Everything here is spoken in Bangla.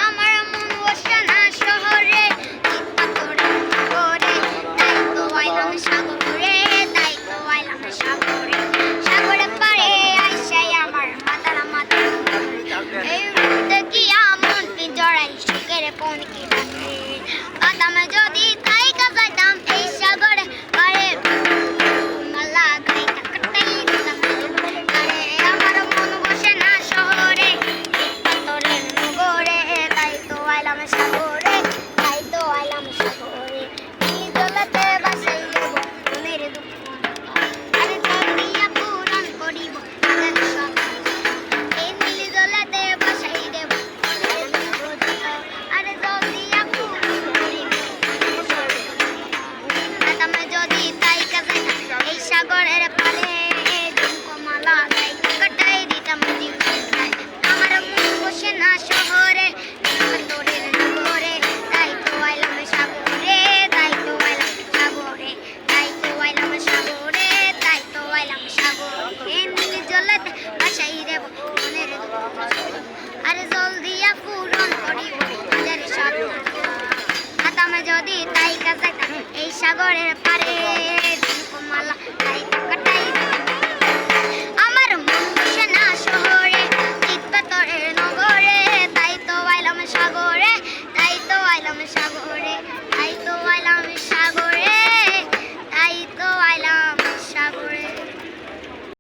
আমার মন বসে না শহরে, পাথরে সাগরে, তাই তো আইলাম সাগরে, তাই তো আইলাম সাগরে। সাগরে পারে আইসাই আমার মাতারা মাতা, এই মুহূর্তে কি আমন পিঞ্জরাই সুখের কোন কি ডাকে। বাদামে যদি তাই যাইতাম এই সাগরে পারে, মালা গাইতা কাটাই দিতাম আরে। আমার মন বসে না শহরে, পাথরের নগরে, তাই তো আইলাম সাগরে, তাই তো আইলাম সাগরে। নীল জলেতে ভাসাই দেব মনের দুঃখ, আরে জল দিয়া পূরণ করিব তাদের সব। এই নীল জলেতে ভাসাই দেব মনের দুঃখ, আরে জল দিয়া পূরণ করিব। বাদামে যদি তাই যাইতাম এই সাগরের পারে, ঝুমকোমালা গাইতা কাটাই দিতাম জীবন। আমার মন বসে না শহরে, পাথরের নগরে, তাই তো আইলাম সাগরে, তাই তো আইলাম সাগরে, তাই তো আইলাম সাগরে, তাই তো আইলাম সাগরে। নীল জলেতে ভাসাই দেব মনের দুঃখ, আরে জল দিয়া পূরণ করিব তাদের স্বপ্ন। বাদামে যদি তাই যাইতাম এই সাগরের পারে, ঝুমকোমালা গাইতা কাটাই দিতাম। আমার মন বসে না শহরে, পাথরের নগরে, তাই তো আইলাম সাগরে, তাই তো আইলাম সাগরে, তাই তো আইলাম সাগরে, তাই তো আইলাম সাগরে।